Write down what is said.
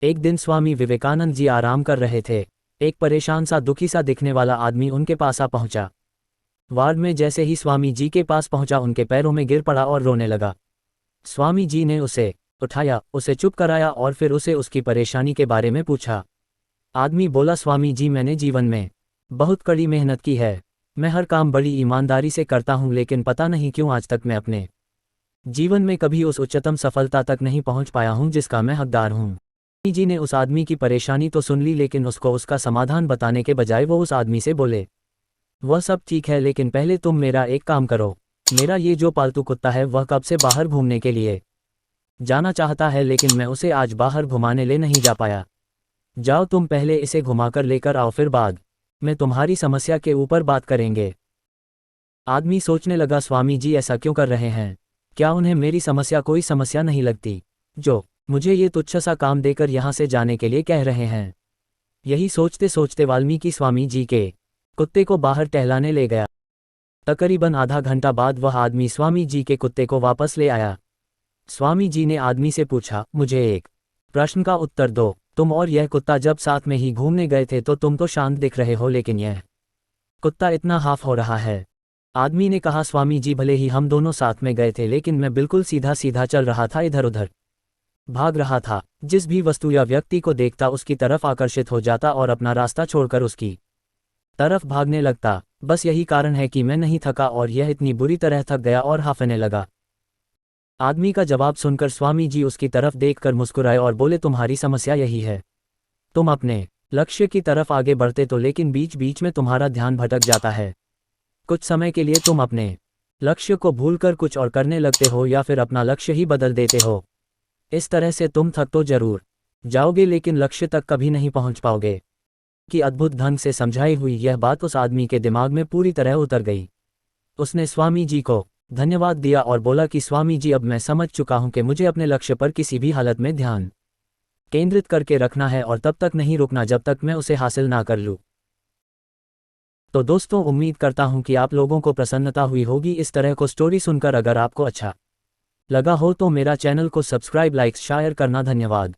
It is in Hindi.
एक दिन स्वामी विवेकानंद जी आराम कर रहे थे। एक परेशान सा दुखी सा दिखने वाला आदमी उनके पास आ पहुंचा। वार्ड में जैसे ही स्वामी जी के पास पहुंचा उनके पैरों में गिर पड़ा और रोने लगा। स्वामी जी ने उसे उठाया, उसे चुप कराया और फिर उसे उसकी परेशानी के बारे में पूछा। आदमी बोला, स्वामी जी मैंने जीवन में बहुत कड़ी मेहनत की है। मैं हर काम बड़ी ईमानदारी से करता हूँ, लेकिन पता नहीं क्यों आज तक मैं अपने जीवन में कभी उस उच्चतम सफलता तक नहीं पहुँच पाया हूँ जिसका मैं हकदार हूँ। स्वामी जी ने उस आदमी की परेशानी तो सुन ली, लेकिन उसको उसका समाधान बताने के बजाय वो उस आदमी से बोले, वह सब ठीक है, लेकिन पहले तुम मेरा एक काम करो। मेरा ये जो पालतू कुत्ता है वह कब से बाहर घूमने के लिए जाना चाहता है, लेकिन मैं उसे आज बाहर घुमाने ले नहीं जा पाया। जाओ तुम पहले इसे घुमाकर लेकर आओ, फिर बाद में तुम्हारी समस्या के ऊपर बात करेंगे। आदमी सोचने लगा, स्वामी जी ऐसा क्यों कर रहे हैं? क्या उन्हें मेरी समस्या कोई समस्या नहीं लगती जो मुझे ये तुच्छ सा काम देकर यहाँ से जाने के लिए कह रहे हैं? यही सोचते सोचते वाल्मीकि स्वामी जी के कुत्ते को बाहर टहलाने ले गया। तकरीबन आधा घंटा बाद वह आदमी स्वामी जी के कुत्ते को वापस ले आया। स्वामी जी ने आदमी से पूछा, मुझे एक प्रश्न का उत्तर दो। तुम और यह कुत्ता जब साथ में ही घूमने गए थे तो तुम तो शांत दिख रहे हो, लेकिन यह कुत्ता इतना हाफ हो रहा है। आदमी ने कहा, स्वामी जी भले ही हम दोनों साथ में गए थे, लेकिन मैं बिल्कुल सीधा सीधा चल रहा था, इधर उधर भाग रहा था। जिस भी वस्तु या व्यक्ति को देखता उसकी तरफ आकर्षित हो जाता और अपना रास्ता छोड़कर उसकी तरफ भागने लगता। बस यही कारण है कि मैं नहीं थका और यह इतनी बुरी तरह थक गया और हांफने लगा। आदमी का जवाब सुनकर स्वामी जी उसकी तरफ देखकर मुस्कुराए और बोले, तुम्हारी समस्या यही है। तुम अपने लक्ष्य की तरफ आगे बढ़ते तो, लेकिन बीच बीच में तुम्हारा ध्यान भटक जाता है। कुछ समय के लिए तुम अपने लक्ष्य को भूलकर कुछ और करने लगते हो या फिर अपना लक्ष्य ही बदल देते हो। इस तरह से तुम थक तो जरूर जाओगे, लेकिन लक्ष्य तक कभी नहीं पहुंच पाओगे। कि अद्भुत ढंग से समझाई हुई यह बात उस आदमी के दिमाग में पूरी तरह उतर गई। उसने स्वामी जी को धन्यवाद दिया और बोला कि स्वामी जी, अब मैं समझ चुका हूं कि मुझे अपने लक्ष्य पर किसी भी हालत में ध्यान केंद्रित करके रखना है और तब तक नहीं रुकना जब तक मैं उसे हासिल ना कर लूं। तो दोस्तों, उम्मीद करता हूं कि आप लोगों को प्रसन्नता हुई होगी इस तरह को स्टोरी सुनकर। अगर आपको अच्छा लगा हो तो मेरा चैनल को सब्सक्राइब, लाइक, शेयर करना। धन्यवाद।